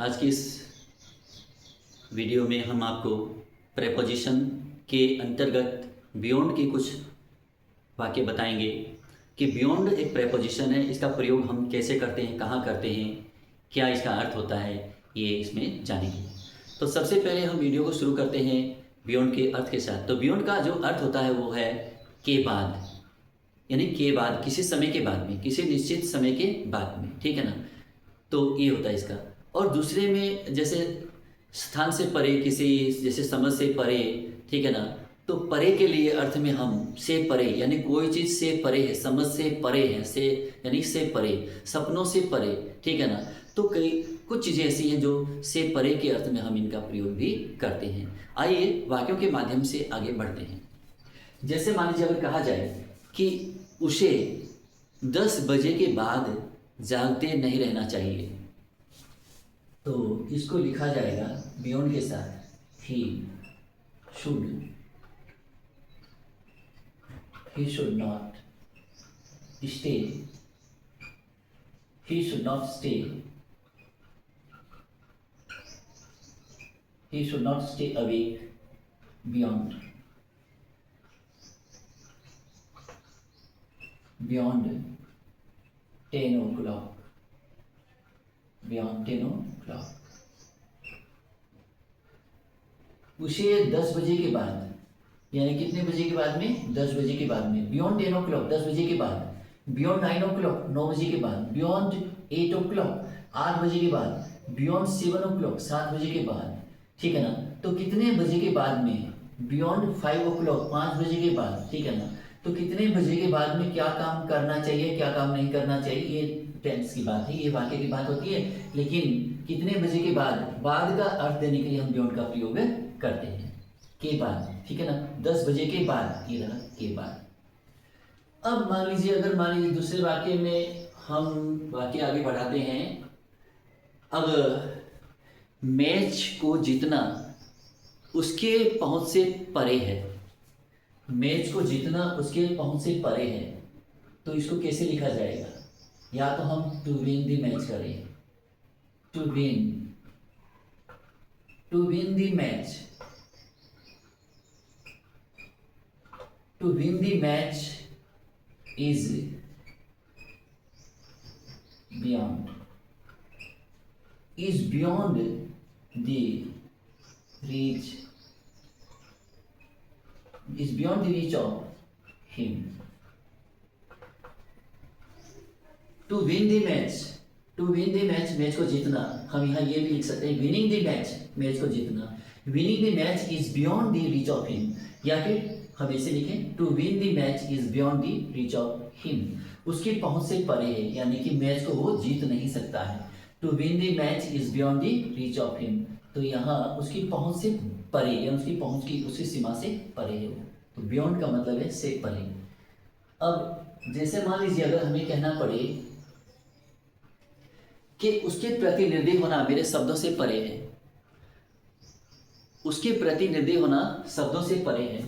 आज की इस वीडियो में हम आपको प्रेपोजिशन के अंतर्गत बियॉन्ड के कुछ वाक्य बताएंगे कि बियॉन्ड एक प्रेपोजिशन है, इसका प्रयोग हम कैसे करते हैं, कहाँ करते हैं, क्या इसका अर्थ होता है, ये इसमें जानेंगे। तो सबसे पहले हम वीडियो को शुरू करते हैं बियॉन्ड के अर्थ के साथ। तो बियॉन्ड का जो अर्थ होता है वो है के बाद, यानी के बाद, किसी समय के बाद में, किसी निश्चित समय के बाद में, ठीक है ना। तो ये होता है इसका। और दूसरे में जैसे स्थान से परे, किसी जैसे समझ से परे, ठीक है ना। तो परे के लिए अर्थ में हम से परे, यानी कोई चीज़ से परे है, समझ से परे है, से यानी से परे, सपनों से परे, ठीक है ना। तो कई कुछ चीज़ें ऐसी हैं जो से परे के अर्थ में हम इनका प्रयोग भी करते हैं। आइए वाक्यों के माध्यम से आगे बढ़ते हैं। जैसे मान लीजिए अगर कहा जाए कि उसे 10 बजे के बाद जागते नहीं रहना चाहिए, तो इसको लिखा जाएगा बियॉन्ड के साथ he should not stay, he should not stay, he should not stay awake beyond beyond 10 o'clock, beyond 10 o'clock। उसे 10 बजे के बाद, यानी कितने बजे के बाद में, 10 बजे के बाद में, बियॉन्ड 10 o'clock 10 बजे के बाद, बियॉन्ड 9 o'clock 9 बजे के बाद, बियॉन्ड 8 o'clock 8 बजे के बाद, बियॉन्ड 7 o'clock 7 बजे के बाद, ठीक है ना। तो कितने बजे के बाद में, बियॉन्ड 5 o'clock 5 बजे के बाद, ठीक है ना। तो कितने बजे के बाद में क्या काम करना चाहिए, क्या काम नहीं करना चाहिए, ये टेंस की बात है, ये वाक्य की बात होती है। लेकिन कितने बजे के बाद, बाद का अर्थ देने के लिए हम बियॉन्ड का प्रयोग करते हैं, के बाद, ठीक है ना। 10 बजे के बाद, ये रहा के बाद। अब मान लीजिए, अगर मान लीजिए दूसरे वाक्य में हम वाक्य आगे बढ़ाते हैं। अब मैच को जीतना उसके पहुंच से परे है, मैच को जीतना उसके पहुंच से परे है, तो इसको कैसे लिखा जाएगा। या तो हम टू विन द मैच करें, to win the match, to win the match is beyond, the reach, is beyond the reach of him। To win the match, to win the match, match को जीतना, हम यहाँ ये भी लिख सकते हैं winning the match, मैच को जीतना, winning the match is beyond the reach of him। या फिर हम ऐसे लिखें to win the match is beyond the reach of him, उसकी पहुंच से परे है, यानी कि मैच को वो जीत नहीं सकता है। To win the match is beyond the reach of him, तो यहाँ उसकी पहुंच से परे, या उसकी पहुंच की, उसकी सीमा से परे है वो। तो बियॉन्ड का मतलब है से परे। अब जैसे मान लीजिए अगर हमें कहना पड़े कि उसके प्रति निर्दयी होना मेरे शब्दों से परे है, उसके प्रति निर्दयी होना शब्दों से परे है,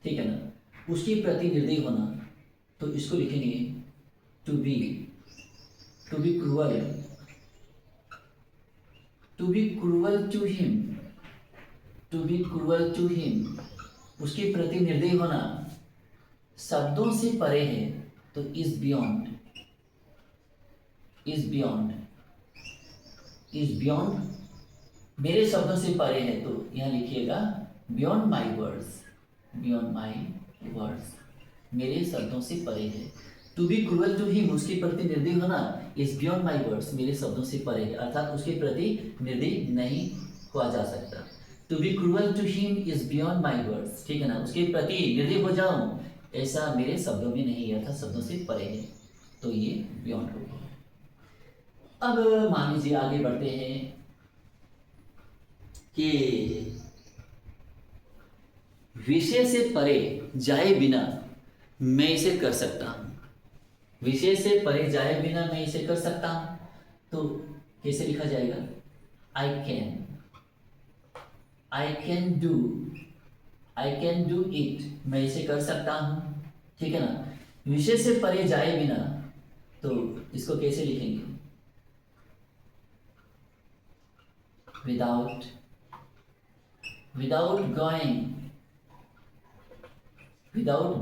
ठीक है ना। उसके प्रति निर्दयी होना, तो इसको लिखेंगे to be cruel, to be cruel to him, to be cruel to him, उसके प्रति निर्दयी होना शब्दों से परे है, तो is beyond, is beyond, is beyond मेरे शब्दों से परे है, तो यहां लिखिएगा beyond my words, beyond my words, मेरे शब्दों से परे है। To be cruel to him, उसके प्रति निर्दयी होना इज बियॉन्ड माई वर्ड्स, मेरे शब्दों से परे है, अर्थात उसके प्रति निर्दयी नहीं हुआ जा सकता। To be cruel to him is beyond my words, ठीक है ना, उसके प्रति निर्दयी हो जाऊं ऐसा मेरे शब्दों में नहीं है, अर्थात शब्दों से परे है, तो ये बियॉन्ड हो गया। अब मान लीजिए आगे बढ़ते हैं कि विषय से परे जाए बिना मैं इसे कर सकता हूं, विषय से परे जाए बिना मैं इसे कर सकता हूं, तो कैसे लिखा जाएगा। आई कैन डू इट, मैं इसे कर सकता हूं, ठीक है ना। विषय से परे जाए बिना, तो इसको कैसे लिखेंगे। without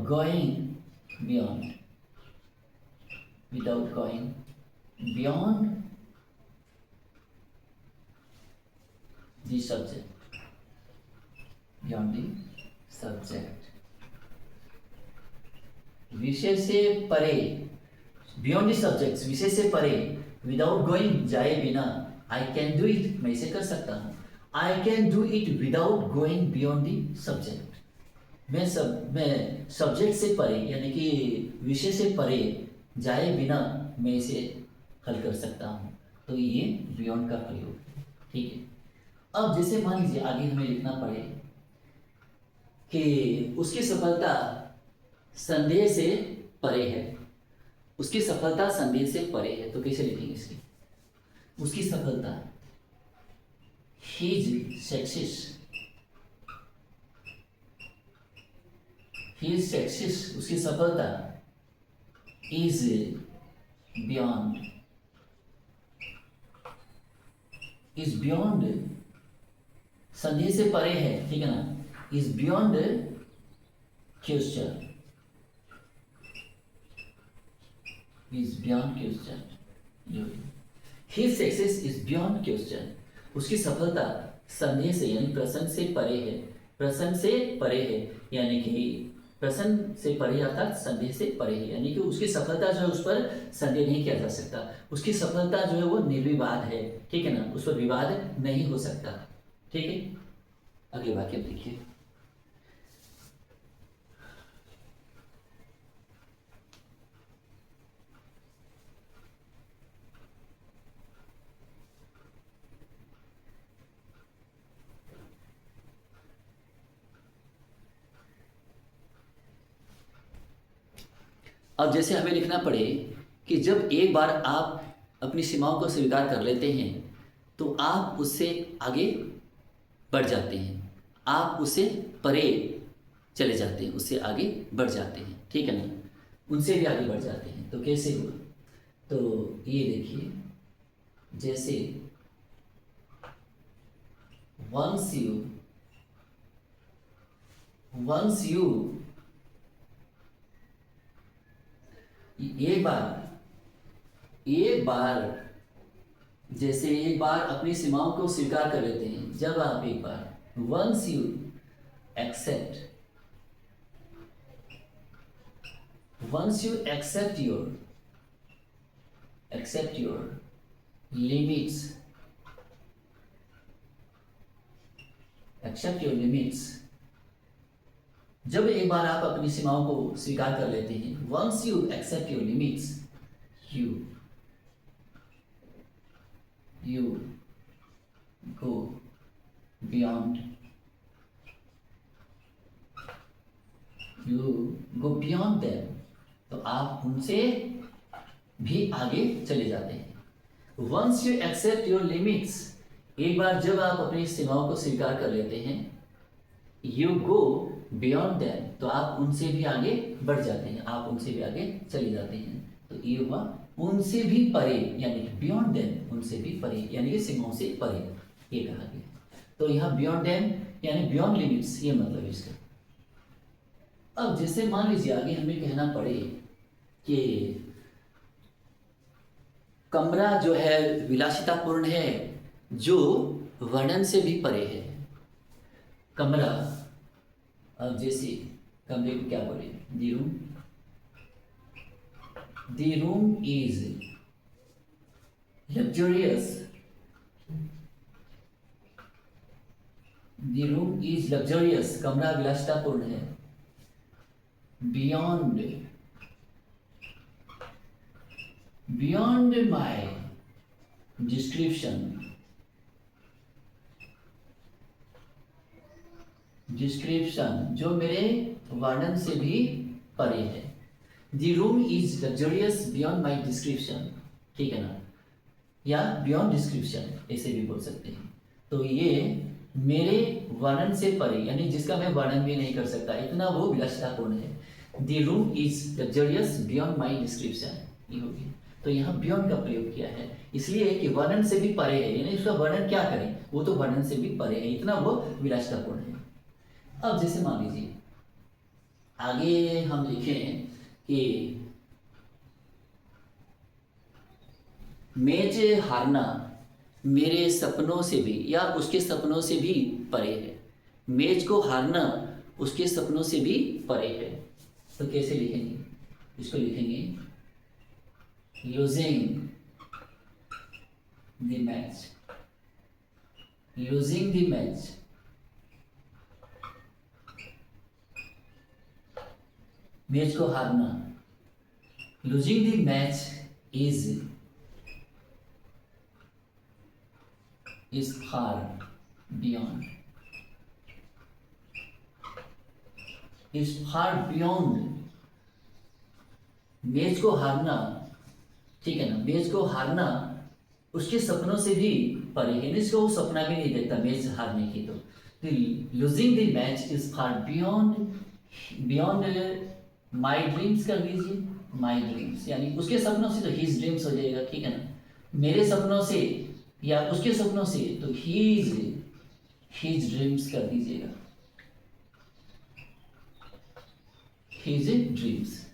going beyond the subject, विषय से परे, बियॉन्ड द सब्जेक्ट्स, विषय से परे, विदाउट गोइंग, जाए बिना, आई कैन डू इट, मैं इसे कर सकता हूँ, I can do it without going beyond the subject, मैं सब्जेक्ट से परे यानी कि विषय से परे जाए बिना मैं इसे हल कर सकता हूँ। तो ये बियॉन्ड का प्रयोग है, ठीक है। अब जैसे मान लीजिए आगे हमें लिखना पड़े कि उसकी सफलता संदेह से परे है, उसकी सफलता संदेह से परे है, तो कैसे लिखेंगे इसकी? उसकी सफलता, his success, उसकी सफलता is beyond संदेह से परे है, ठीक है ना, is beyond question, his success is beyond question, उसकी सफलता संदेह से यानी प्रश्न से परे है, यानी कि प्रश्न से परे अर्थात संदेह से परे है, यानी कि उसकी सफलता जो है उस पर संदेह नहीं किया जा सकता, उसकी सफलता जो है वो निर्विवाद है, ठीक है ना, उस पर विवाद नहीं हो सकता, ठीक है। अगले वाक्य देखिए, अब जैसे हमें लिखना पड़े कि जब एक बार आप अपनी सीमाओं को स्वीकार कर लेते हैं तो आप उससे आगे बढ़ जाते हैं, आप उससे परे चले जाते हैं, उससे आगे बढ़ जाते हैं, ठीक है ना, उनसे भी आगे बढ़ जाते हैं। तो कैसे हुआ? तो ये देखिए, जैसे once you एक बार जैसे एक बार अपनी सीमाओं को स्वीकार कर लेते हैं, जब आप एक बार once you accept your limits, जब एक बार आप अपनी सीमाओं को स्वीकार कर लेते हैं, once you accept your limits, you go beyond them, तो आप उनसे भी आगे चले जाते हैं। once you accept your limits, एक बार जब आप अपनी सीमाओं को स्वीकार कर लेते हैं, you go beyond them, तो आप उनसे भी आगे बढ़ जाते हैं, आप उनसे भी आगे चले जाते हैं। तो ये हुआ उनसे भी परे, यानी बियॉन्ड देम, उनसे भी परे यानी कि सीमाओं से परे, ये कहा गया। तो यहाँ बियॉन्ड देम यानी बियॉन्ड लिमिट्स, ये मतलब इसका। अब जैसे मान लीजिए आगे हमें कहना पड़े कि कमरा जो है विलासितापूर्ण है, जो वर्णन से भी परे है। कमरा, अब जैसे कमरे को क्या बोले, the room is luxurious, कमरा विलासितापूर्ण है। beyond my description, जो मेरे वर्णन से भी परे है। The room is luxurious beyond my description, ठीक है ना, या beyond description ऐसे भी बोल सकते हैं। तो ये मेरे वर्णन से परे यानी जिसका मैं वर्णन भी नहीं कर सकता, इतना वो विलासितापूर्ण है। The room is luxurious beyond my description, ये हो गया। तो यहाँ बियॉन्ड का प्रयोग किया है, इसलिए कि वर्णन से भी परे है, यानी उसका वर्णन क्या करें, वो तो वर्णन से भी परे है, इतना वो विलासितापूर्ण है। अब जैसे मान लीजिए आगे हम लिखें कि मैच हारना मेरे सपनों से भी या उसके सपनों से भी परे है। मैच को हारना उसके सपनों से भी परे है। तो कैसे लिखेंगे, इसको लिखेंगे losing the match, losing the match match को हारना, losing the match is far beyond, is far beyond। Match को हारना, ठीक है ना, मैच को हारना उसके सपनों से भी परे है, इसको वो सपना भी नहीं देखता मैच हारने की। तो losing the match is far beyond, beyond my dreams कर दीजिए, माई ड्रीम्स यानी उसके सपनों से, तो हिज ड्रीम्स हो जाएगा, ठीक है ना, मेरे सपनों से या उसके सपनों से, तो हिज ड्रीम्स कर दीजिएगा, his dreams.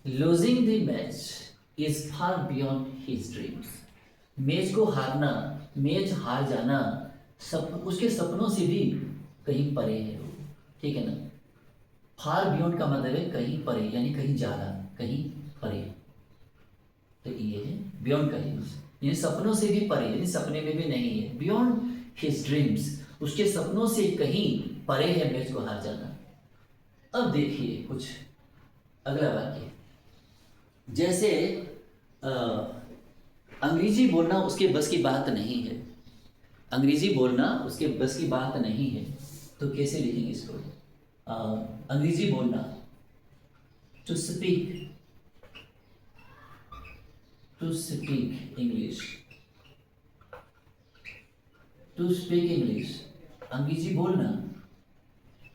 Losing the match is far beyond his dreams. Match को हारना, मैच हार जाना उसके सपनों से भी कहीं परे है, ठीक है ना। फार बियॉन्ड का मतलब है कहीं परे, यानी कहीं ज्यादा, कहीं परे। तो ये है बियॉन्ड का यूज, यानी सपनों से भी परे, यानी सपने में भी नहीं है। बियॉन्ड हिज ड्रीम्स, उसके सपनों से कहीं परे है मैच को हार जाना। अब देखिए कुछ अगला वाक्य, जैसे अंग्रेजी बोलना उसके बस की बात नहीं है, अंग्रेजी बोलना उसके बस की बात नहीं है। तो कैसे लिखेंगे इसको, अंग्रेजी बोलना, to speak, to speak English, to speak English, अंग्रेजी बोलना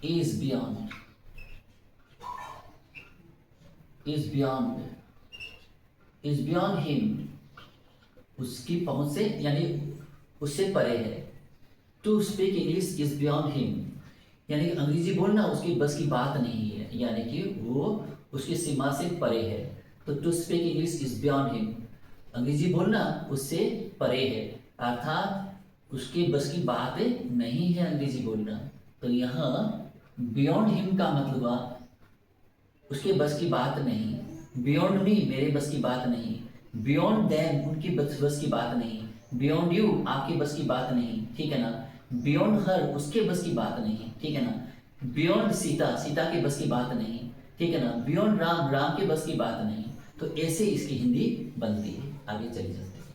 is beyond, is beyond, is beyond him, उसकी पहुंच से यानी उससे परे है। to speak English is beyond him, यानी अंग्रेजी बोलना उसकी बस की बात नहीं है, यानी कि वो उसकी सीमा से परे है। तो to speak English is beyond him, अंग्रेजी बोलना उससे परे है, अर्थात उसके बस की बात नहीं है अंग्रेजी बोलना। तो यहाँ बियॉन्ड हिम का मतलब उसके बस की बात नहीं, बियॉन्ड मी मेरे बस की बात नहीं, बियॉन्ड देम उनकी बस की बात नहीं, बियॉन्ड यू आपके बस की बात नहीं, ठीक है ना, बियॉन्ड हर उसके बस की बात नहीं, ठीक है ना, बियॉन्ड सीता सीता के बस की बात नहीं, ठीक है ना, बियॉन्ड राम राम के बस की बात नहीं। तो ऐसे इसकी हिंदी बनती है। आगे चली जाते हैं,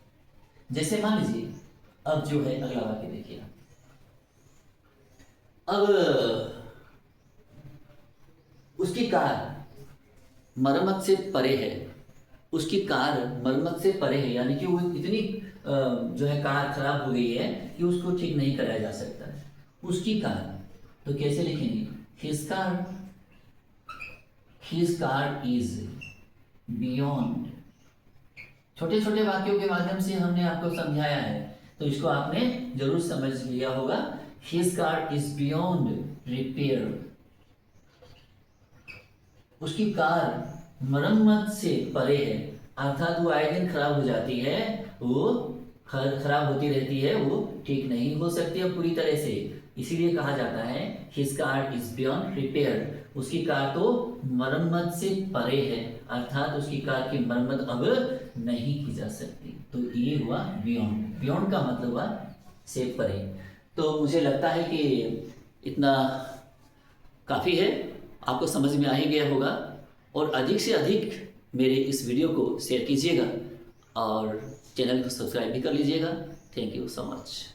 जैसे मान लीजिए अब जो है अगला वाक्य देखिए, अब उसकी कार मरम्मत से परे है, उसकी कार मरम्मत से परे है, यानी कि वो इतनी जो है कार खराब हो गई है कि उसको ठीक नहीं कराया जा सकता है, उसकी कार। तो कैसे लिखेंगे, हिज कार इज बियॉन्ड। छोटे छोटे वाक्यों के माध्यम से हमने आपको समझाया है, तो इसको आपने जरूर समझ लिया होगा। His car is beyond repair, उसकी कार मरम्मत से परे है, अर्थात वो आए दिन खराब हो जाती है, वो खराब होती रहती है, वो ठीक नहीं हो सकती है पूरी तरह से, इसीलिए कहा जाता है his car is beyond repair, उसकी कार तो मरम्मत से परे है, अर्थात उसकी कार की मरम्मत अब नहीं की जा सकती। तो ये हुआ बियॉन्ड, बियॉन्ड का मतलब हुआ से परे। तो मुझे लगता है कि इतना काफ़ी है, आपको समझ में आ ही गया होगा, और अधिक से अधिक मेरे इस वीडियो को शेयर कीजिएगा और चैनल को सब्सक्राइब भी कर लीजिएगा। Thank you so much.